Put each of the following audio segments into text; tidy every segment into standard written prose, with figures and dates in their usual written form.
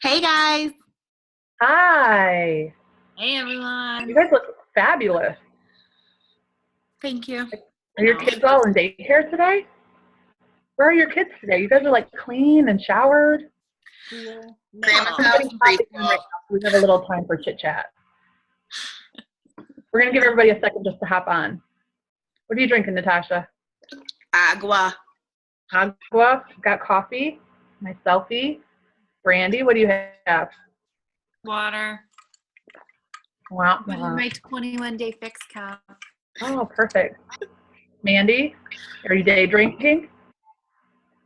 Hey guys. Hi. Hey everyone. You guys look fabulous. Thank you. Are your kids all in daycare today? Where are your kids today? You guys are like clean and showered. Grandma's house. Right now, we have a little time for chit chat. We're gonna give everybody a second just to hop on. What are you drinking, Natasha? Agua. Agua. Got coffee. My selfie. Brandi, what do you have? Water. Wow. My 21-day fix count. Oh, perfect. Mandy, are you day drinking?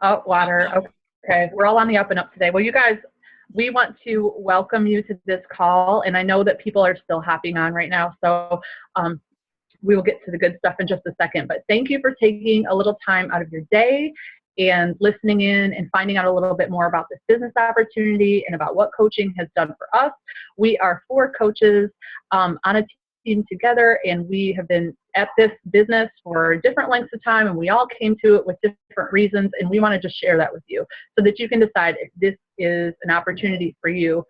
Oh, water. Okay. We're all on the up and up today. Well, you guys, we want to welcome you to this call, and I know that people are still hopping on right now, so we will get to the good stuff in just a second. But thank you for taking a little time out of your day and listening in and finding out a little bit more about this business opportunity and about what coaching has done for us. We are 4 coaches on a team together, and we have been at this business for different lengths of time, and we all came to it with different reasons, and we want to just share that with you so that you can decide if this is an opportunity for you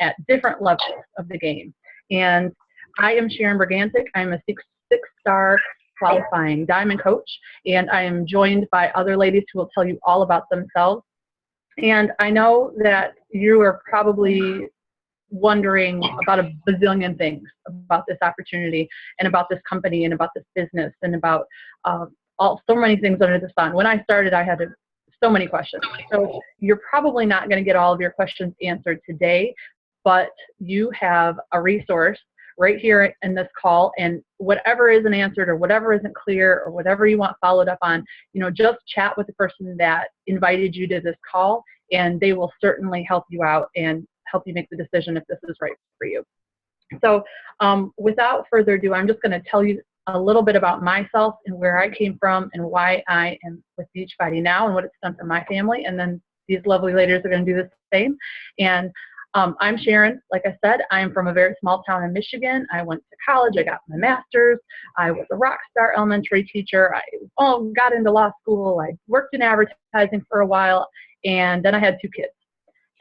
at different levels of the game. And I am Sharyn Brigantic. I'm a six-star qualifying diamond coach, and I am joined by other ladies who will tell you all about themselves. And I know that you are probably wondering about a bazillion things about this opportunity and about this company and about this business and about so many things under the sun. When I started, I had so many questions. So you're probably not going to get all of your questions answered today, but you have a resource right here in this call, and whatever isn't answered or whatever isn't clear or whatever you want followed up on, just chat with the person that invited you to this call, and they will certainly help you out and help you make the decision if this is right for you. So without further ado, I'm just going to tell you a little bit about myself and where I came from and why I am with Beachbody now and what it's done for my family, and then these lovely ladies are going to do the same. And I'm Sharyn. Like I said, I'm from a very small town in Michigan. I went to college. I got my master's. I was a rock star elementary teacher. I got into law school. I worked in advertising for a while, and then I had 2 kids.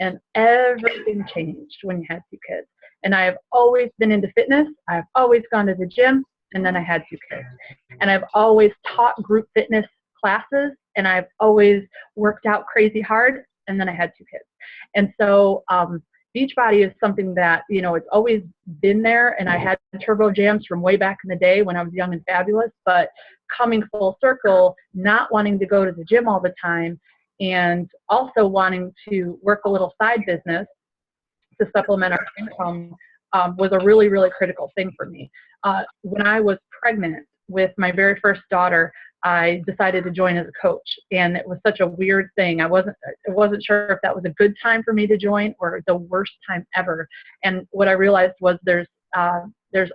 And everything changed when you had 2 kids. And I have always been into fitness. I've always gone to the gym, and then I had 2 kids. And I've always taught group fitness classes, and I've always worked out crazy hard, and then I had 2 kids. And so Beachbody is something that, it's always been there, and I had turbo jams from way back in the day when I was young and fabulous, but coming full circle, not wanting to go to the gym all the time, and also wanting to work a little side business to supplement our income was a really, really critical thing for me. When I was pregnant with my very first daughter, I decided to join as a coach, and it was such a weird thing. I wasn't sure if that was a good time for me to join or the worst time ever. And what I realized was there's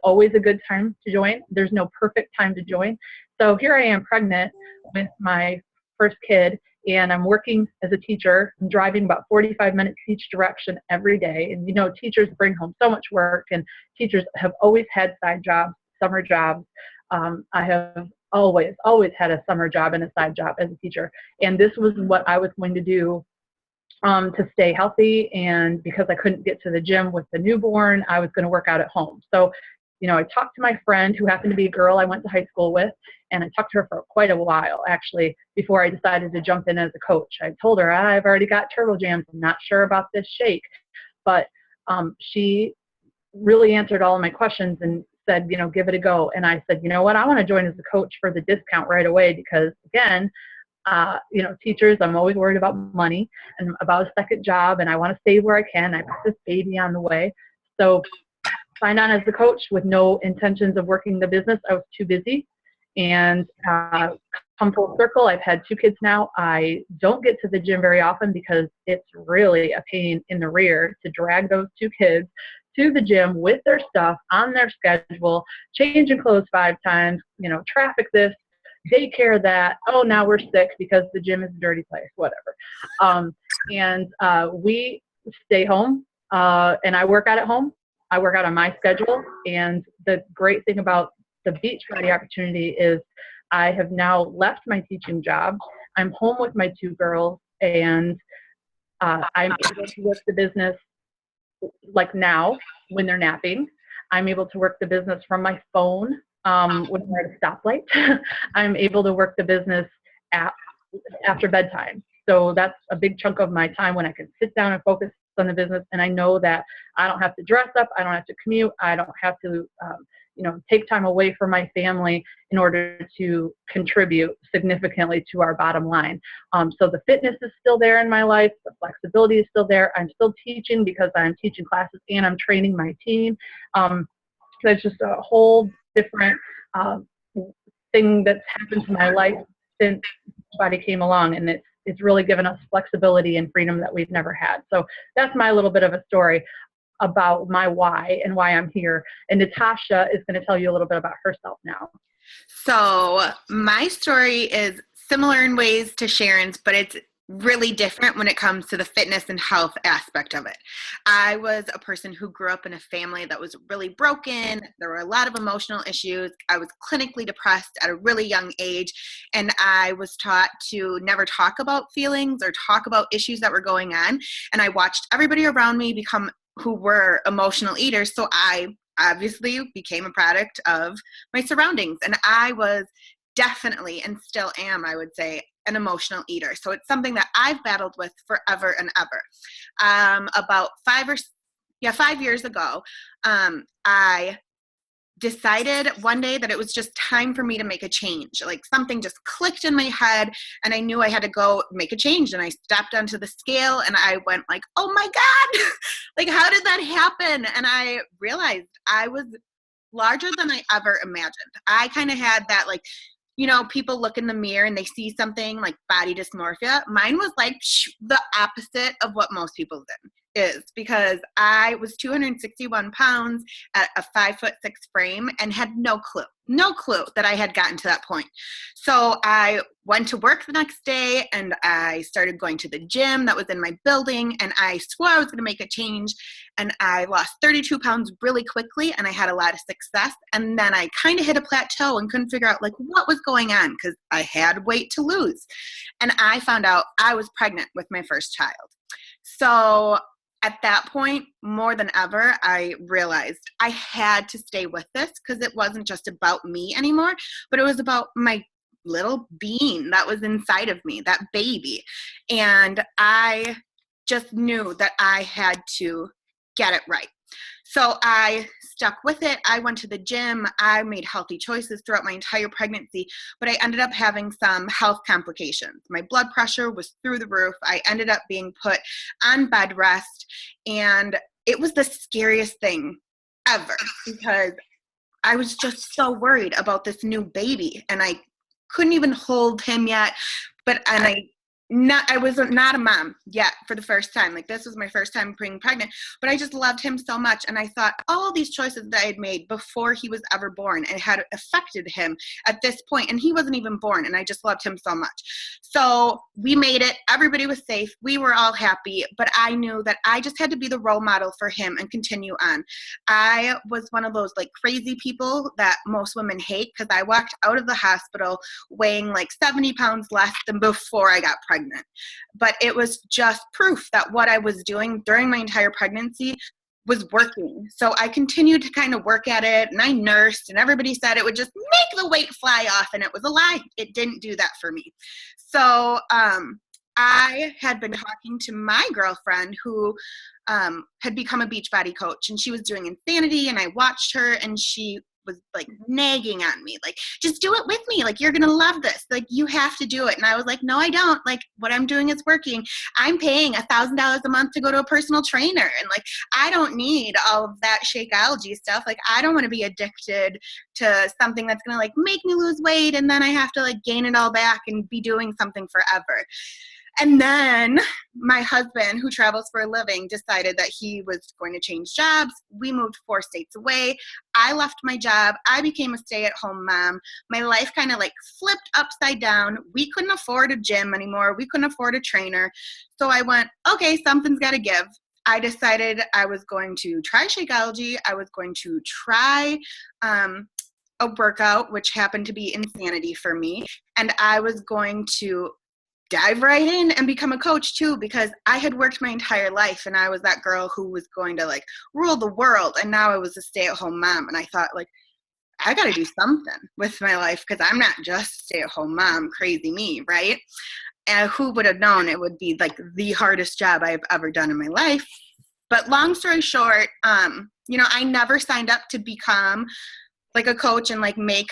always a good time to join. There's no perfect time to join. So here I am pregnant with my first kid, and I'm working as a teacher. I'm driving about 45 minutes each direction every day. And teachers bring home so much work, and teachers have always had side jobs, summer jobs. I have always had a summer job and a side job as a teacher. And this was what I was going to do to stay healthy. And because I couldn't get to the gym with the newborn, I was going to work out at home. So, I talked to my friend who happened to be a girl I went to high school with, and I talked to her for quite a while, actually, before I decided to jump in as a coach. I told her, I've already got turbo jams. I'm not sure about this shake. But she really answered all of my questions and said, give it a go. And I said, you know what, I want to join as a coach for the discount right away because, again, teachers, I'm always worried about money and about a second job, and I want to save where I can. I put this baby on the way. So signed on as a coach with no intentions of working the business. I was too busy. And come full circle, I've had 2 kids now. I don't get to the gym very often because it's really a pain in the rear to drag those 2 kids to the gym with their stuff on their schedule, changing clothes 5 times, traffic this, daycare that, now we're sick because the gym is a dirty place, whatever. We stay home, and I work out at home. I work out on my schedule, and the great thing about the Beachbody opportunity is I have now left my teaching job. I'm home with my 2 girls, and I'm able to work the business like now when they're napping. I'm able to work the business from my phone when we're at a stoplight. I'm able to work the business after bedtime. So that's a big chunk of my time when I can sit down and focus on the business. And I know that I don't have to dress up. I don't have to commute. I don't have to, take time away from my family in order to contribute significantly to our bottom line. So the fitness is still there in my life. The flexibility is still there. I'm still teaching because I'm teaching classes and I'm training my team. That's just a whole different thing that's happened to my life since Beachbody came along, and it's really given us flexibility and freedom that we've never had. So that's my little bit of a story about my why and why I'm here. And Natasha is going to tell you a little bit about herself now. So my story is similar in ways to Sharyn's, but it's really different when it comes to the fitness and health aspect of it. I was a person who grew up in a family that was really broken. There were a lot of emotional issues. I was clinically depressed at a really young age, and I was taught to never talk about feelings or talk about issues that were going on. And I watched everybody around me become who were emotional eaters. So I obviously became a product of my surroundings. And I was definitely, and still am, I would say, an emotional eater. So it's something that I've battled with forever and ever. About 5 years ago, I decided one day that it was just time for me to make a change. Like something just clicked in my head and I knew I had to go make a change. And I stepped onto the scale and I went like, oh my God, like how did that happen? And I realized I was larger than I ever imagined. I kind of had that, like, people look in the mirror and they see something like body dysmorphia. Mine was like the opposite of what most people's is, because I was 261 pounds at a 5'6" frame and had no clue that I had gotten to that point. So I went to work the next day and I started going to the gym that was in my building, and I swore I was going to make a change, and I lost 32 pounds really quickly and I had a lot of success. And then I kind of hit a plateau and couldn't figure out like what was going on because I had weight to lose. And I found out I was pregnant with my first child. So at that point, more than ever, I realized I had to stay with this because it wasn't just about me anymore, but it was about my little being that was inside of me, that baby. And I just knew that I had to get it right. So I stuck with it. I went to the gym. I made healthy choices throughout my entire pregnancy, but I ended up having some health complications. My blood pressure was through the roof. I ended up being put on bed rest, and it was the scariest thing ever because I was just so worried about this new baby, and I couldn't even hold him yet. I was not a mom yet for the first time. Like, this was my first time being pregnant, but I just loved him so much. And I thought all these choices that I had made before he was ever born, and it had affected him at this point, and he wasn't even born, and I just loved him so much. So we made it. Everybody was safe. We were all happy, but I knew that I just had to be the role model for him and continue on. I was one of those like crazy people that most women hate, because I walked out of the hospital weighing like 70 pounds less than before I got pregnant. But it was just proof that what I was doing during my entire pregnancy was working. So I continued to kind of work at it, and I nursed, and everybody said it would just make the weight fly off, and it was a lie. It didn't do that for me. So I had been talking to my girlfriend who had become a Beachbody coach, and she was doing Insanity, and I watched her, and she was like nagging on me, like, just do it with me, like, you're gonna love this, like, you have to do it. And I was like, no, I don't. Like, what I'm doing is working. I'm paying $1,000 a month to go to a personal trainer, and like, I don't need all of that Shakeology stuff. Like, I don't want to be addicted to something that's gonna like make me lose weight, and then I have to like gain it all back and be doing something forever. And then my husband, who travels for a living, decided that he was going to change jobs. We moved 4 states away. I left my job. I became a stay-at-home mom. My life kind of like flipped upside down. We couldn't afford a gym anymore. We couldn't afford a trainer. So I went, okay, something's got to give. I decided I was going to try Shakeology. I was going to try a workout, which happened to be Insanity for me. And I was going to dive right in and become a coach too, because I had worked my entire life and I was that girl who was going to like rule the world. And now I was a stay-at-home mom. And I thought like, I got to do something with my life because I'm not just a stay-at-home mom, crazy me, right? And who would have known it would be like the hardest job I've ever done in my life. But long story short, I never signed up to become like a coach and like make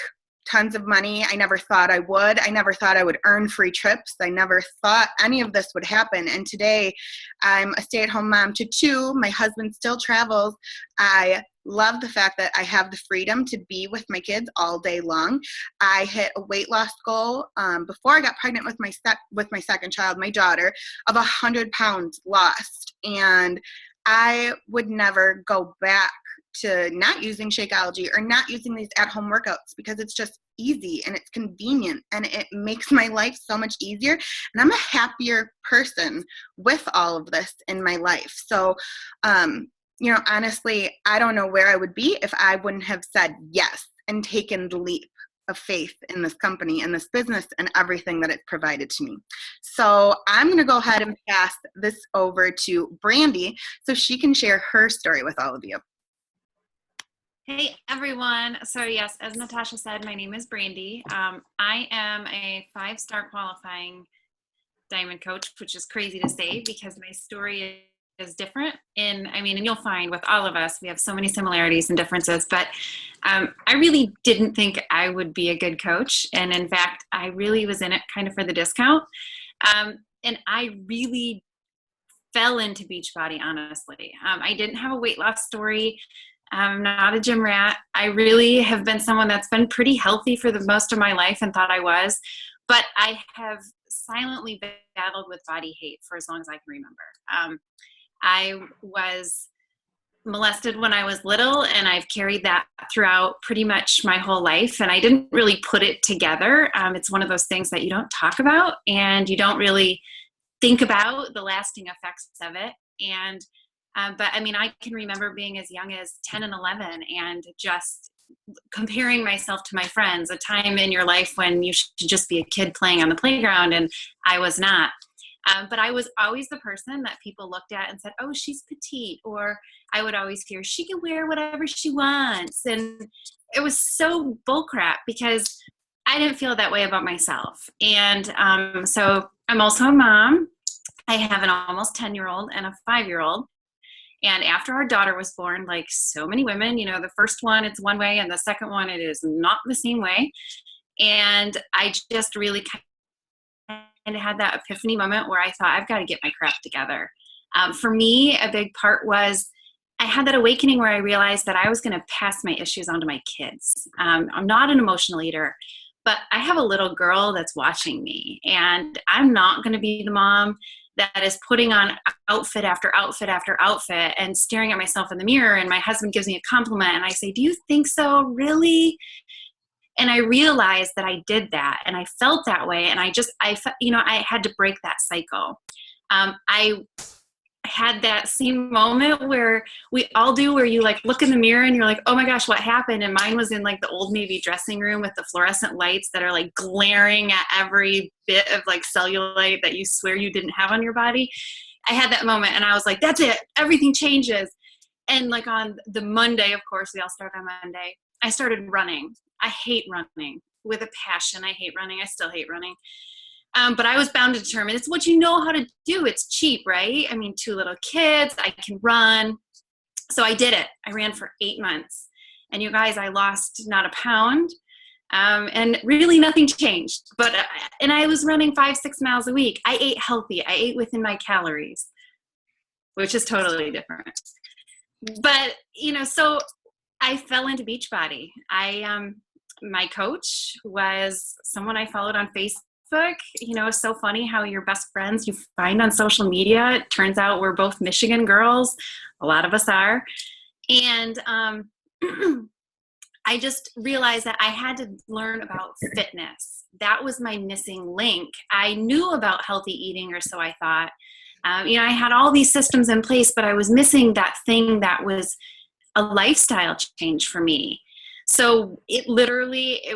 tons of money. I never thought I would. I never thought I would earn free trips. I never thought any of this would happen. And today I'm a stay-at-home mom to 2. My husband still travels. I love the fact that I have the freedom to be with my kids all day long. I hit a weight loss goal before I got pregnant with my second child, my daughter, of 100 pounds lost. And I would never go back to not using Shakeology or not using these at-home workouts because it's just easy and it's convenient and it makes my life so much easier. And I'm a happier person with all of this in my life. So, honestly, I don't know where I would be if I wouldn't have said yes and taken the leap of faith in this company and this business and everything that it's provided to me. So I'm going to go ahead and pass this over to Brandi so she can share her story with all of you. Hey everyone. So yes, as Natasha said, my name is Brandi. I am a 5-star qualifying diamond coach, which is crazy to say because my story is different. And you'll find with all of us, we have so many similarities and differences, but I really didn't think I would be a good coach. And in fact, I really was in it kind of for the discount. And I really fell into Beachbody, honestly. I didn't have a weight loss story. I'm not a gym rat. I really have been someone that's been pretty healthy for the most of my life and thought I was, but I have silently battled with body hate for as long as I can remember. I was molested when I was little, and I've carried that throughout pretty much my whole life, and I didn't really put it together. It's one of those things that you don't talk about, and you don't really think about the lasting effects of it. And but I can remember being as young as 10 and 11 and just comparing myself to my friends, a time in your life when you should just be a kid playing on the playground, and I was not. But I was always the person that people looked at and said, oh, she's petite, or I would always hear, she can wear whatever she wants. And it was so bullcrap because I didn't feel that way about myself. And so I'm also a mom. I have an almost 10-year-old and a 5-year-old. And after our daughter was born, like so many women, the first one, it's one way, and the second one, it is not the same way. And I just really kind of had that epiphany moment where I thought, I've got to get my crap together. For me, a big part was I had that awakening where I realized that I was going to pass my issues on to my kids. I'm not an emotional eater, but I have a little girl that's watching me, and I'm not going to be the mom that is putting on outfit after outfit after outfit and staring at myself in the mirror, and my husband gives me a compliment and I say, do you think so? Really? And I realized that I did that and I felt that way. And I had to break that cycle. I had that same moment where we all do, where you like look in the mirror and you're like, oh my gosh, what happened? And mine was in like the Old Navy dressing room with the fluorescent lights that are like glaring at every bit of like cellulite that you swear you didn't have on your body. I had that moment and I was like, that's it. Everything changes. And like on the Monday, of course, we all start on Monday, I started running. I hate running with a passion. I hate running. I still hate running. But I was bound to determine it's what you know how to do. It's cheap, right? 2 little kids, I can run. So I did it. I ran for 8 months. And you guys, I lost not a pound. And really nothing changed. And I was running 5-6 miles a week. I ate healthy. I ate within my calories, which is totally different. But, so I fell into Beachbody. My coach was someone I followed on Facebook. It's so funny how your best friends you find on social media. It turns out we're both Michigan girls. A lot of us are. And I just realized that I had to learn about fitness. That was my missing link. I knew about healthy eating, or so I thought. I had all these systems in place, but I was missing that thing that was a lifestyle change for me. So it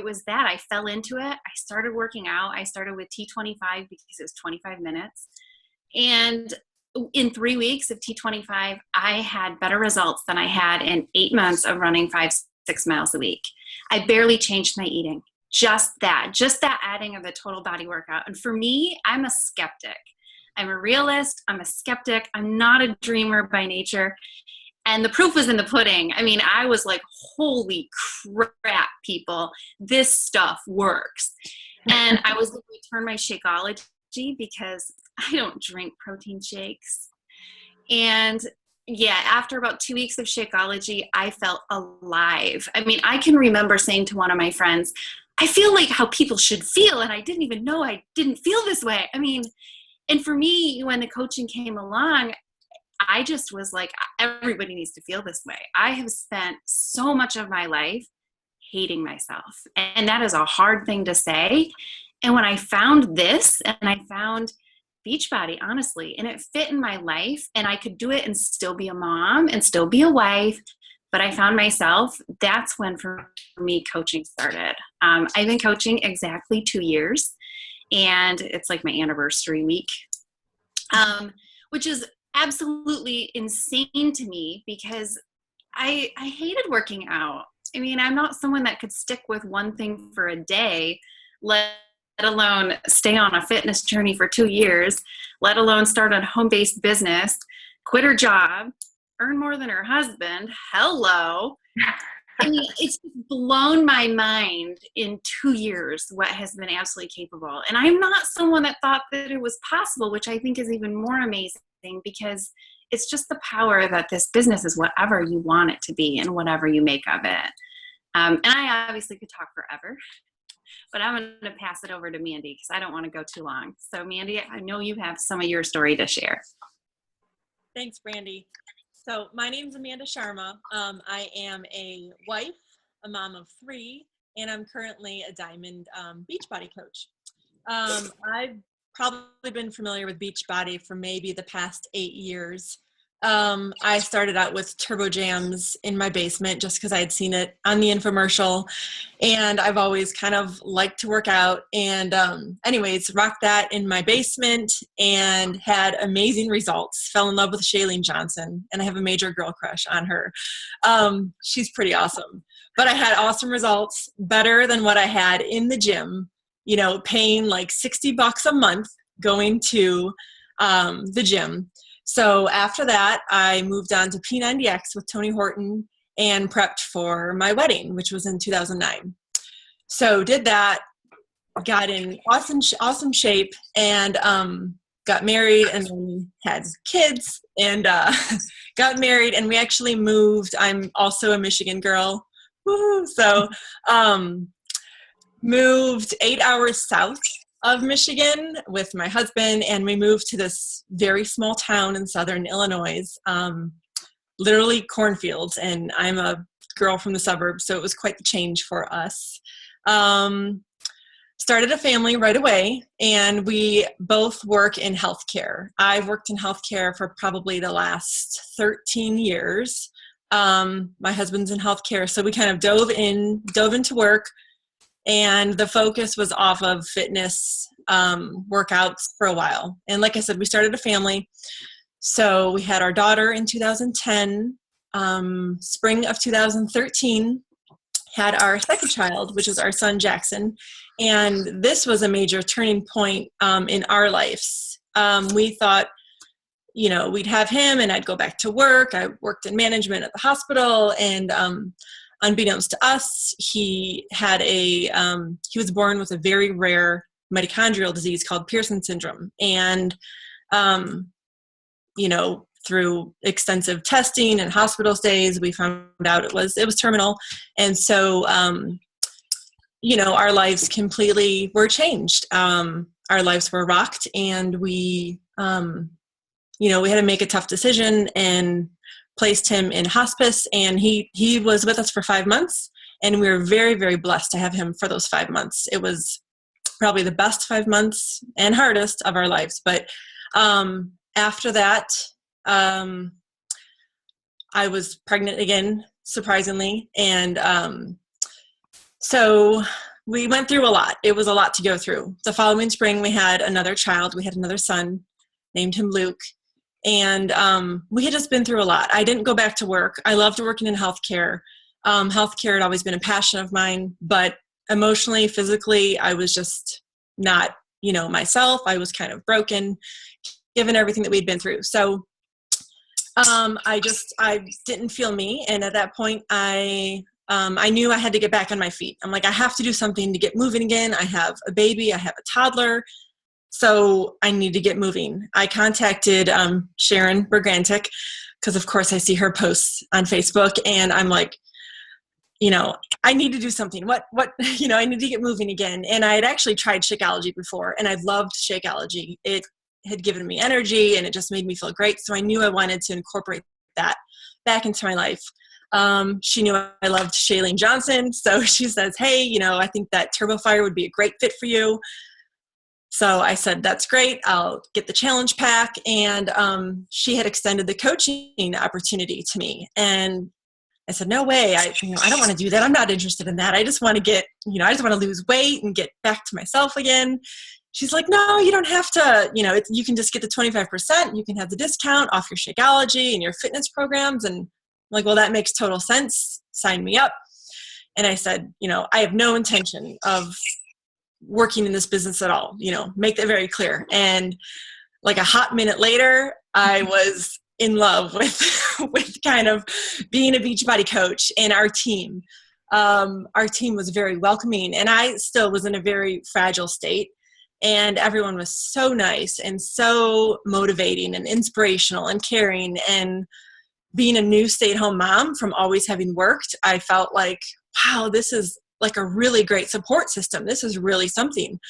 was that I fell into it. I started working out. I started with T25 because it was 25 minutes. And in 3 weeks of T25, I had better results than I had in 8 months of running 5-6 miles a week. I barely changed my eating. Just that adding of the total body workout. And for me, I'm a skeptic. I'm a realist. I'm a skeptic. I'm not a dreamer by nature. And the proof was in the pudding. I mean, I was like, holy crap, people, this stuff works. And I was going to turn my Shakeology because I don't drink protein shakes. And yeah, after about 2 weeks of Shakeology, I felt alive. I mean, I can remember saying to one of my friends, I feel like how people should feel. And I didn't even know I didn't feel this way. I mean, and for me, when the coaching came along, I just was like, everybody needs to feel this way. I have spent so much of my life hating myself. And that is a hard thing to say. And when I found this and I found Beachbody, honestly, and it fit in my life and I could do it and still be a mom and still be a wife, but I found myself, that's when for me coaching started. I've been coaching exactly 2 years and it's like my anniversary week, which is absolutely insane to me because I hated working out. I mean, I'm not someone that could stick with one thing for a day, let alone stay on a fitness journey for 2 years, let alone start a home-based business, quit her job, earn more than her husband. Hello. I mean, it's blown my mind in 2 years what has been absolutely capable. And I'm not someone that thought that it was possible, which I think is even more amazing because it's just the power that this business is whatever you want it to be and whatever you make of it. And I obviously could talk forever, but I'm going to pass it over to Mandy because I don't want to go too long. So Mandy, I know you have some of your story to share. Thanks, Brandi. So my name's Amanda Sharma. I am a wife, a mom of 3, and I'm currently a Diamond Beachbody coach. I've probably been familiar with Beachbody for maybe the past 8 years. I started out with Turbo Jams in my basement just because I had seen it on the infomercial, and I've always kind of liked to work out. And anyways, rocked that in my basement and had amazing results. Fell in love with Sharyn Johnson, and I have a major girl crush on her. She's pretty awesome. But I had awesome results, better than what I had in the gym, you know, paying like $60 a month going to the gym. So after that, I moved on to P90X with Tony Horton and prepped for my wedding, which was in 2009. So did that, got in awesome shape, and got married, and then had kids, and got married, and we actually moved. I'm also a Michigan girl. Woo-hoo. So moved 8 hours south of Michigan with my husband, and we moved to this very small town in southern Illinois, literally cornfields, and I'm a girl from the suburbs, so it was quite the change for us. Started a family right away, and we both work in healthcare. I've worked in healthcare for probably the last 13 years. My husband's in healthcare, so we kind of dove into work, and the focus was off of fitness workouts for a while. And like I said, we started a family. So we had our daughter in 2010, spring of 2013, had our second child, which is our son, Jackson. And this was a major turning point in our lives. We thought, you know, we'd have him and I'd go back to work. I worked in management at the hospital, and unbeknownst to us, he was born with a very rare mitochondrial disease called Pearson syndrome. And, you know, through extensive testing and hospital stays, we found out it was terminal. And so, you know, our lives completely were changed. Our lives were rocked, and we, you know, we had to make a tough decision and placed him in hospice, and he was with us for 5 months, and we were very, very blessed to have him for those 5 months. It was probably the best 5 months and hardest of our lives. But after that, I was pregnant again, surprisingly, and So we went through a lot. It was a lot to go through. The following spring, we had another child. We had another son, named him Luke. And we had just been through a lot. I didn't go back to work. I loved working in healthcare. Healthcare had always been a passion of mine, but emotionally, physically, I was just not, myself. I was kind of broken, given everything that we'd been through. So I didn't feel me. And at that point, I knew I had to get back on my feet. I'm like, I have to do something to get moving again. I have a baby. I have a toddler. So I need to get moving. I contacted Sharyn Brigantic because, of course, I see her posts on Facebook, and I'm like, I need to do something. I need to get moving again. And I had actually tried Shakeology before, and I loved Shakeology. It had given me energy, and it just made me feel great. So I knew I wanted to incorporate that back into my life. She knew I loved Shailene Johnson, so she says, hey, I think that Turbo Fire would be a great fit for you. So I said, that's great. I'll get the challenge pack. And she had extended the coaching opportunity to me. And I said, no way. I don't want to do that. I'm not interested in that. I just want to get, I just want to lose weight and get back to myself again. She's like, no, you don't have to, you can just get the 25%. You can have the discount off your Shakeology and your fitness programs. And I'm like, well, that makes total sense. Sign me up. And I said, I have no intention of working in this business at all, make that very clear. And like a hot minute later, I was in love with kind of being a Beachbody coach and our team. Our team was very welcoming, and I still was in a very fragile state. And everyone was so nice and so motivating and inspirational and caring. And being a new stay-at-home mom from always having worked, I felt like, wow, this is like a really great support system. This is really something.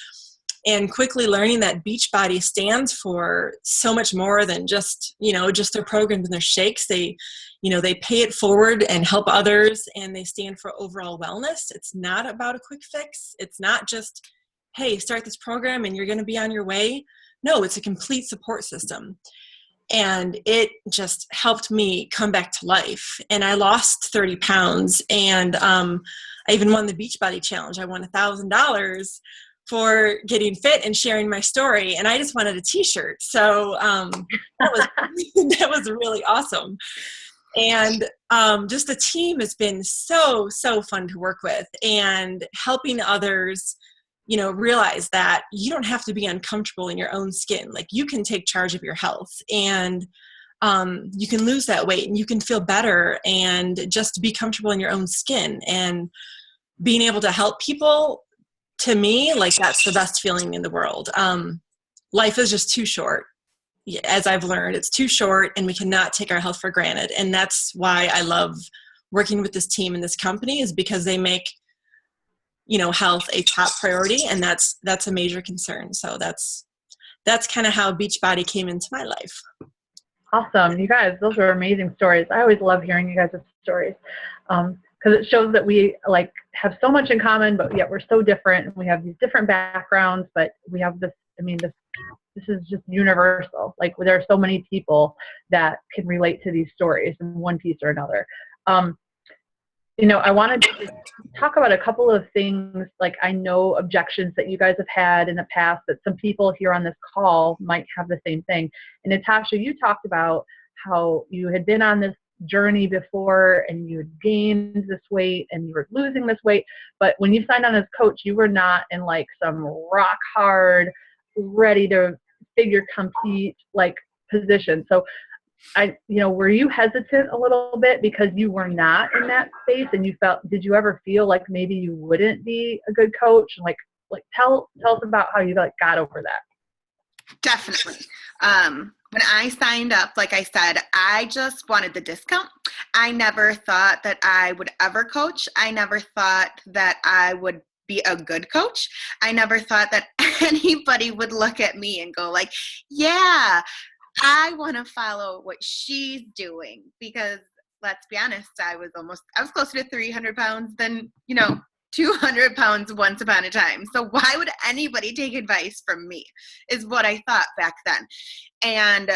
And quickly learning that Beachbody stands for so much more than just their programs and their shakes. They pay it forward and help others, and they stand for overall wellness. It's not about a quick fix. It's not just, hey, start this program and you're going to be on your way. No, it's a complete support system. And it just helped me come back to life. And I lost 30 pounds. And I even won the Beachbody challenge. I won $1,000 for getting fit and sharing my story. And I just wanted a t-shirt. So that was really awesome. And just the team has been so, so fun to work with, and helping others realize that you don't have to be uncomfortable in your own skin. Like, you can take charge of your health, and you can lose that weight, and you can feel better, and just be comfortable in your own skin. And being able to help people, to me, like, that's the best feeling in the world. Life is just too short. As I've learned, it's too short, and we cannot take our health for granted. And that's why I love working with this team and this company, is because they make health a top priority, and that's a major concern. So that's kind of how Beachbody came into my life. Awesome. You guys, those are amazing stories. I always love hearing you guys' stories, because it shows that we have so much in common, but yet we're so different, and we have these different backgrounds, but we have this, this is just universal. Like, there are so many people that can relate to these stories in one piece or another. I wanted to just talk about a couple of things, like, I know objections that you guys have had in the past that some people here on this call might have the same thing. And Natasha, you talked about how you had been on this journey before, and you had gained this weight and you were losing this weight. But when you signed on as coach, you were not in like some rock hard, ready to figure compete position. So were you hesitant a little bit because you were not in that space, and did you ever feel like maybe you wouldn't be a good coach? Like tell us about how you got over that. Definitely. When I signed up, like I said, I just wanted the discount. I never thought that I would ever coach. I never thought that I would be a good coach. I never thought that anybody would look at me and go like, yeah, I want to follow what she's doing, because let's be honest, I was closer to 300 pounds than, 200 pounds once upon a time. So why would anybody take advice from me, is what I thought back then. And,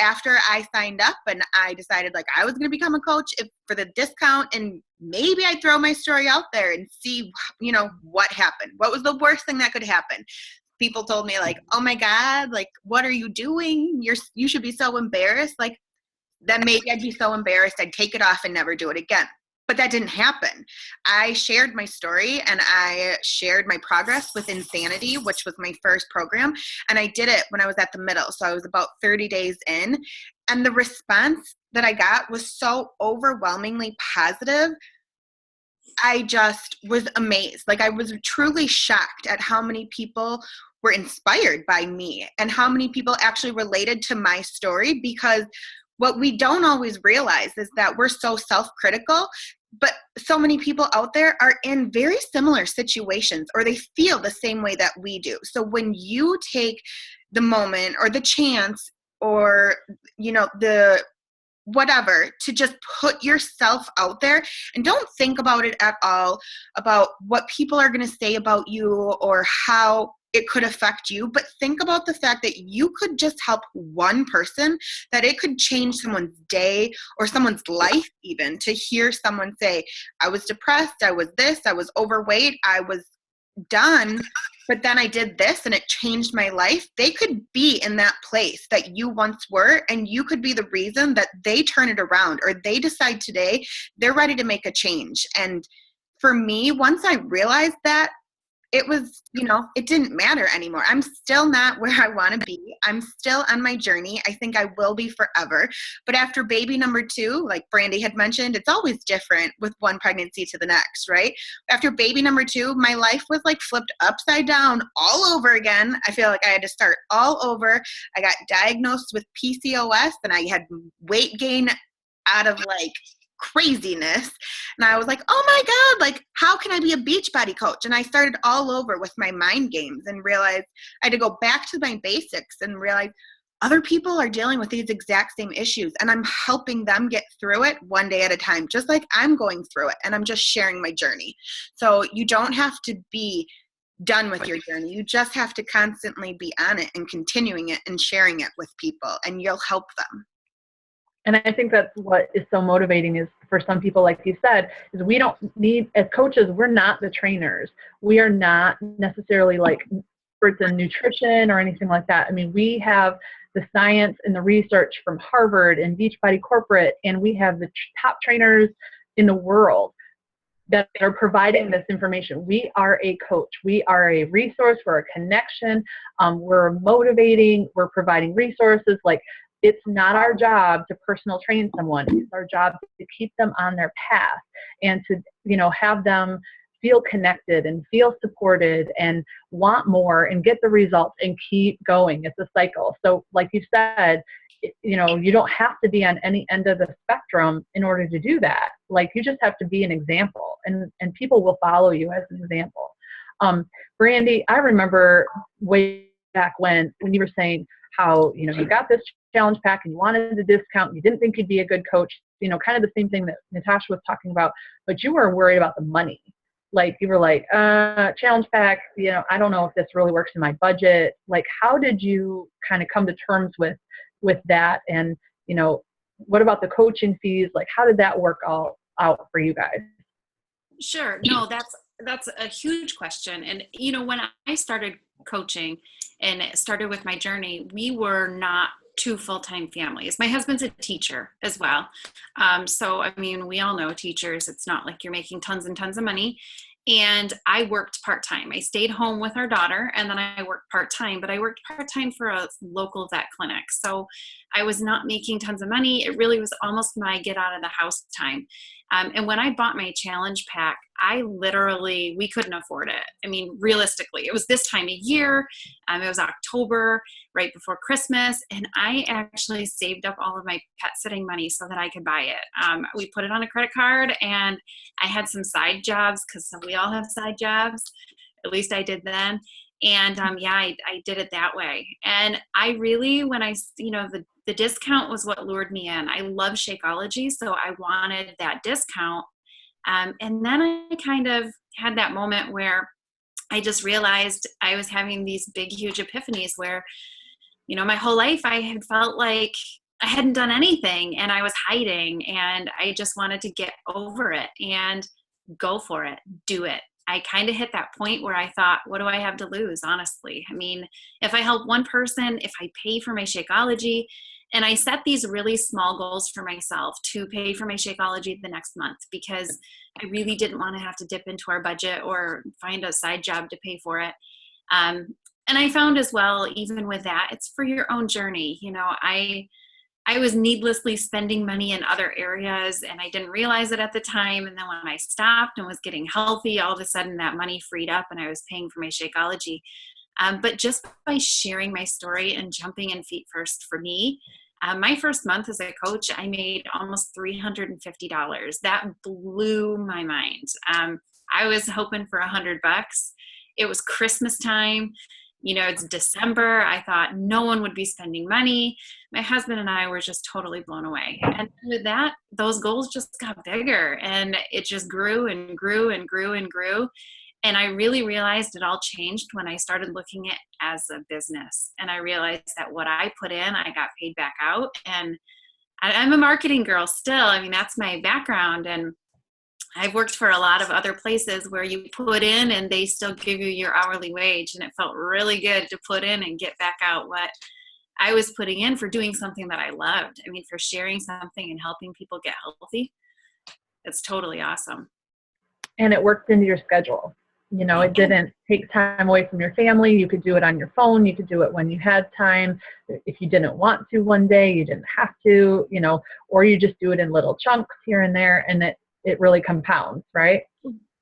after I signed up and I decided I was going to become a coach for the discount and maybe I'd throw my story out there and see, what happened. What was the worst thing that could happen? People told me like, oh my God, like, what are you doing? You should be so embarrassed. Like, then maybe I'd be so embarrassed, I'd take it off and never do it again. But that didn't happen. I shared my story and I shared my progress with Insanity, which was my first program. And I did it when I was at the middle. So I was about 30 days in. And the response that I got was so overwhelmingly positive. I just was amazed. Like, I was truly shocked at how many people were inspired by me and how many people actually related to my story, because what we don't always realize is that we're so self-critical, but so many people out there are in very similar situations, or they feel the same way that we do. So when you take the moment or the chance or, the whatever, to just put yourself out there and don't think about it at all, about what people are going to say about you or how it could affect you, but think about the fact that you could just help one person, that it could change someone's day or someone's life, even to hear someone say, I was depressed, I was this, I was overweight, I was done, but then I did this and it changed my life. They could be in that place that you once were, and you could be the reason that they turn it around, or they decide today they're ready to make a change. And for me, once I realized that, it was, it didn't matter anymore. I'm still not where I want to be. I'm still on my journey. I think I will be forever. But after baby number 2, like Brandi had mentioned, it's always different with one pregnancy to the next, right? After baby number 2, my life was like flipped upside down all over again. I feel like I had to start all over. I got diagnosed with PCOS and I had weight gain out of like craziness. And I was like, oh my God, like, how can I be a Beachbody coach? And I started all over with my mind games and realized I had to go back to my basics and realize other people are dealing with these exact same issues, and I'm helping them get through it one day at a time, just like I'm going through it, and I'm just sharing my journey. So you don't have to be done with your journey. You just have to constantly be on it and continuing it and sharing it with people, and you'll help them. And I think that's what is so motivating is for some people, like you said, is we don't need, as coaches, we're not the trainers. We are not necessarily like experts in nutrition or anything like that. I mean, we have the science and the research from Harvard and Beachbody Corporate, and we have the top trainers in the world that are providing this information. We are a coach. We are a resource. We're a connection. We're motivating. We're providing resources. Like, it's not our job to personal train someone. It's our job to keep them on their path and to, have them feel connected and feel supported and want more and get the results and keep going. It's a cycle. So like you said, you don't have to be on any end of the spectrum in order to do that. Like, you just have to be an example, and people will follow you as an example. Brandi, I remember way back when you were saying how, you got this challenge pack and you wanted the discount, you didn't think you'd be a good coach, kind of the same thing that Natasha was talking about, but you were worried about the money. Like, you were like, challenge pack, I don't know if this really works in my budget. Like, how did you kind of come to terms with that? And, what about the coaching fees? Like, how did that work all out for you guys? Sure. No, that's a huge question. And, when I started coaching and it started with my journey, we were not 2 full-time families. My husband's a teacher as well. So, I mean, we all know teachers, it's not like you're making tons and tons of money. And I worked part-time. I stayed home with our daughter, and then I worked part-time, but I worked part-time for a local vet clinic. So I was not making tons of money. It really was almost my get out of the house time. And when I bought my challenge pack, we couldn't afford it. I mean, realistically, it was this time of year. It was October, right before Christmas. And I actually saved up all of my pet sitting money so that I could buy it. We put it on a credit card, and I had some side jobs, because we all have side jobs. At least I did then. And I did it that way. And I really, when the discount was what lured me in. I love Shakeology, so I wanted that discount. And then I kind of had that moment where I just realized I was having these big, huge epiphanies where, my whole life I had felt like I hadn't done anything and I was hiding, and I just wanted to get over it and go for it, do it. I kind of hit that point where I thought, what do I have to lose, honestly? I mean, if I help one person, if I pay for my Shakeology, and I set these really small goals for myself to pay for my Shakeology the next month, because I really didn't want to have to dip into our budget or find a side job to pay for it. And I found as well, even with that, it's for your own journey. You know, I was needlessly spending money in other areas, and I didn't realize it at the time. And then when I stopped and was getting healthy, all of a sudden that money freed up and I was paying for my Shakeology. But just by sharing my story and jumping in feet first for me, my first month as a coach, I made almost $350. That blew my mind. I was hoping for $100. It was Christmas time. You know, it's December. I thought no one would be spending money. My husband and I were just totally blown away. And with that, those goals just got bigger, and it just grew and grew and grew and grew. And I really realized it all changed when I started looking at it as a business. And I realized that what I put in, I got paid back out. And I'm a marketing girl still. I mean, that's my background. And I've worked for a lot of other places where you put in and they still give you your hourly wage. And it felt really good to put in and get back out what I was putting in for doing something that I loved. I mean, for sharing something and helping people get healthy. It's totally awesome. And it worked into your schedule. You know, it didn't take time away from your family. You could do it on your phone. You could do it when you had time. If you didn't want to one day, you didn't have to, you know, or you just do it in little chunks here and there, and it really compounds, right?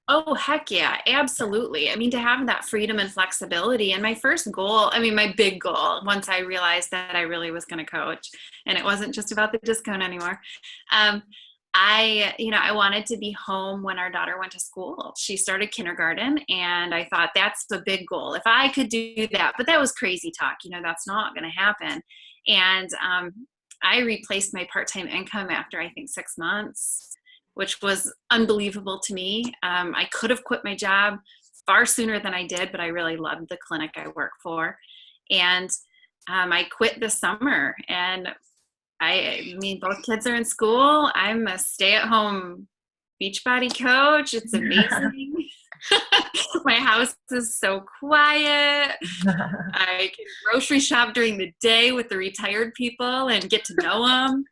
Oh, heck yeah, absolutely. I mean, to have that freedom and flexibility. And my first goal, I mean, my big goal, once I realized that I really was going to coach and it wasn't just about the discount anymore, I wanted to be home when our daughter went to school. She started kindergarten, and I thought that's the big goal. If I could do that, but that was crazy talk. You know, that's not going to happen. And I replaced my part-time income after, I think, 6 months, which was unbelievable to me. I could have quit my job far sooner than I did, but I really loved the clinic I work for. And I quit this summer, and I mean, both kids are in school. I'm a stay-at-home Beachbody coach. It's amazing. My house is so quiet. I can grocery shop during the day with the retired people and get to know them.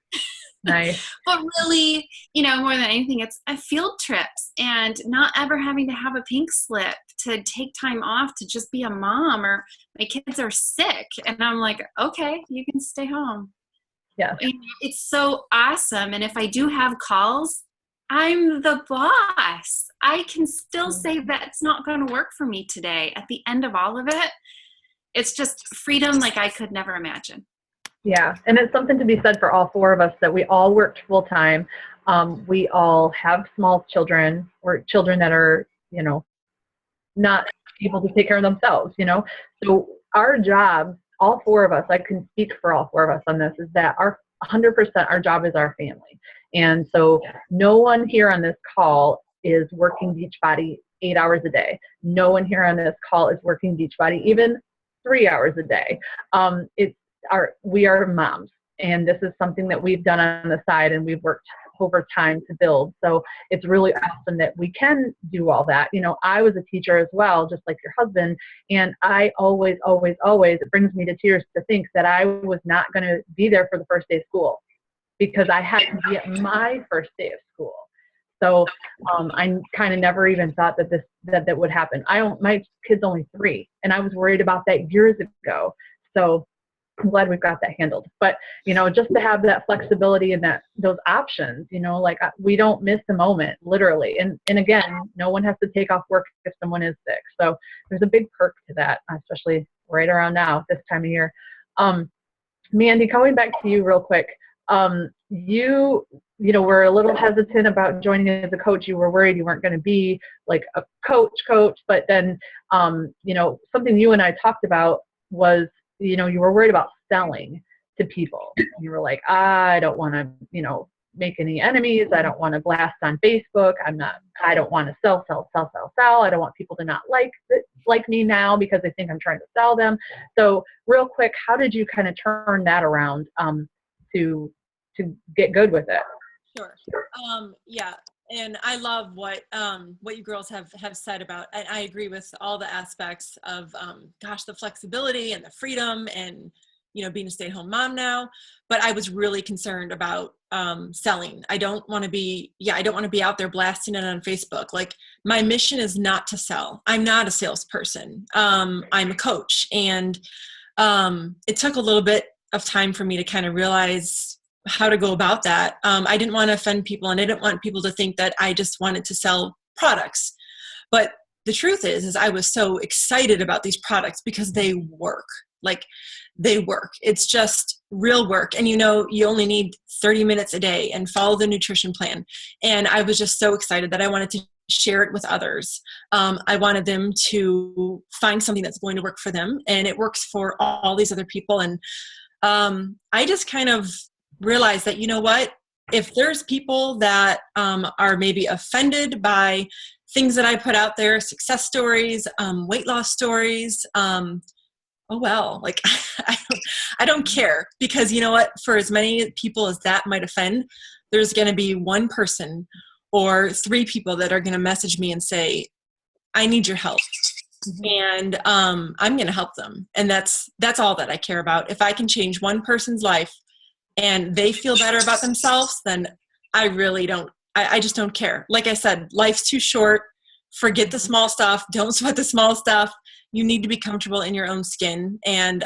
Nice. But really, you know, more than anything, it's field trips and not ever having to have a pink slip to take time off to just be a mom, or my kids are sick. And I'm like, okay, you can stay home. Yeah. It's so awesome. And if I do have calls, I'm the boss. I can still say that it's not going to work for me today. At the end of all of it, it's just freedom like I could never imagine. Yeah. And it's something to be said for all four of us that we all worked full time. We all have small children, or children that are, you know, not able to take care of themselves, you know. So our job, all four of us, I can speak for all four of us on this, is that 100% our job is our family. And so no one here on this call is working Beachbody 8 hours a day. No one here on this call is working Beachbody even 3 hours a day. We are moms, and this is something that we've done on the side, and we've worked over time to build. So it's really awesome that we can do all that. You know, I was a teacher as well, just like your husband, and I always, it brings me to tears to think that I was not going to be there for the first day of school, because I had to be at my first day of school. So I kind of never even thought that would happen. My kid's only 3, and I was worried about that years ago. So I'm glad we've got that handled. But, you know, just to have that flexibility and those options, you know, like we don't miss a moment, literally. And again, no one has to take off work if someone is sick. So there's a big perk to that, especially right around now, this time of year. Mandy, coming back to you real quick. You were a little hesitant about joining as a coach. You were worried you weren't going to be like a coach, but then, something you and I talked about was, you were worried about selling to people. You were like, I don't want to, make any enemies. I don't want to blast on Facebook. I don't want to sell. I don't want people to not like me now because they think I'm trying to sell them. So real quick, how did you kind of turn that around, to get good with it. Sure. Yeah. And I love what you girls have said about, and I agree with all the aspects of, the flexibility and the freedom and, being a stay-at-home mom now. But I was really concerned about selling. I don't want to be out there blasting it on Facebook. Like, my mission is not to sell. I'm not a salesperson. I'm a coach. And it took a little bit of time for me to kind of realize how to go about that. I didn't want to offend people, and I didn't want people to think that I just wanted to sell products. But the truth is I was so excited about these products because they work. Like, they work. It's just real work. And you only need 30 minutes a day and follow the nutrition plan. And I was just so excited that I wanted to share it with others. I wanted them to find something that's going to work for them, and it works for all these other people. And I just kind of realize that, if there's people that are maybe offended by things that I put out there, success stories, weight loss stories, oh well, like I don't care, because you know what, for as many people as that might offend, there's going to be one person or 3 people that are going to message me and say, I need your help. And I'm going to help them. And that's all that I care about. If I can change one person's life and they feel better about themselves, then I really don't, I just don't care. Like I said, life's too short. Forget the small stuff. Don't sweat the small stuff. You need to be comfortable in your own skin. And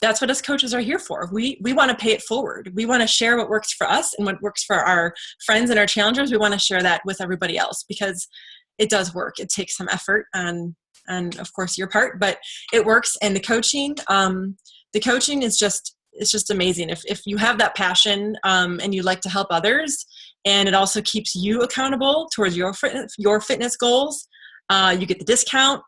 that's what us coaches are here for. We want to pay it forward. We want to share what works for us and what works for our friends and our challengers. We want to share that with everybody else, because it does work. It takes some effort and of course your part, but it works. And the coaching is just, it's just amazing. If you have that passion and you like to help others, and it also keeps you accountable towards your fitness goals, you get the discount,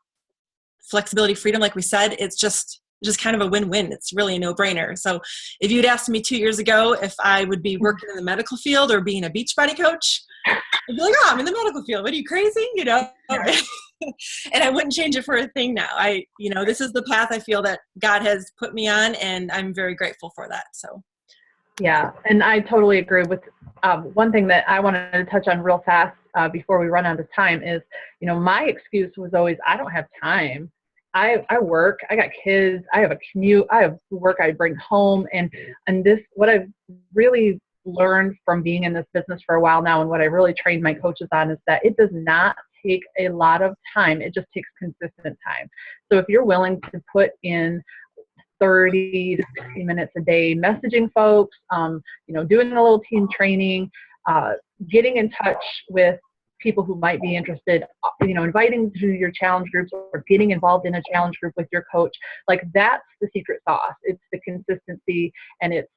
flexibility, freedom, like we said. It's just kind of a win-win. It's really a no-brainer. So if you'd asked me 2 years ago if I would be working in the medical field or being a Beachbody coach, I'd be like, oh, I'm in the medical field. What, are you crazy? And I wouldn't change it for a thing now. This is the path I feel that God has put me on, and I'm very grateful for that. So. Yeah. And I totally agree with one thing that I wanted to touch on real fast before we run out of time is, my excuse was always, I don't have time. I work, I got kids, I have a commute, I have work I bring home. And this, what I've really learned from being in this business for a while now, and what I really trained my coaches on, is that it does not take a lot of time. It just takes consistent time. So if you're willing to put in 30 to 60 minutes a day, messaging folks, doing a little team training, getting in touch with people who might be interested, inviting to your challenge groups or getting involved in a challenge group with your coach, like that's the secret sauce. It's the consistency, and it's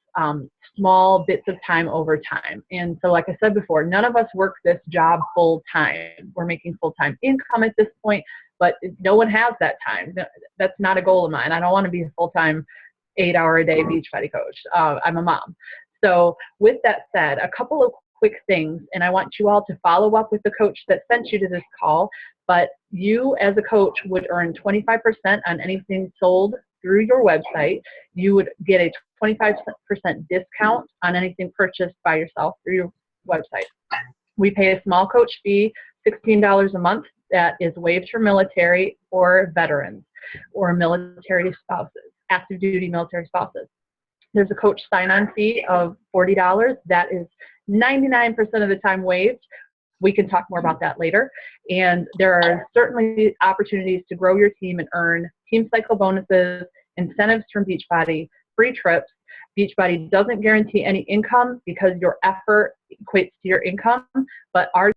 small bits of time over time. And so, like I said before, none of us work this job full time. We're making full-time income at this point, but no one has that time. That's not a goal of mine. I don't want to be a full-time 8-hour-a-day Beachbody coach. I'm a mom. So with that said, a couple of quick things, and I want you all to follow up with the coach that sent you to this call, but you as a coach would earn 25% on anything sold through your website. You would get a 25% discount on anything purchased by yourself through your website. We pay a small coach fee, $16 a month, that is waived for military or veterans or military spouses, active duty military spouses. There's a coach sign-on fee of $40. That is 99% of the time waived. We can talk more about that later. And there are certainly opportunities to grow your team and earn team cycle bonuses, incentives from Beachbody, free trips. Beachbody doesn't guarantee any income because your effort equates to your income, but our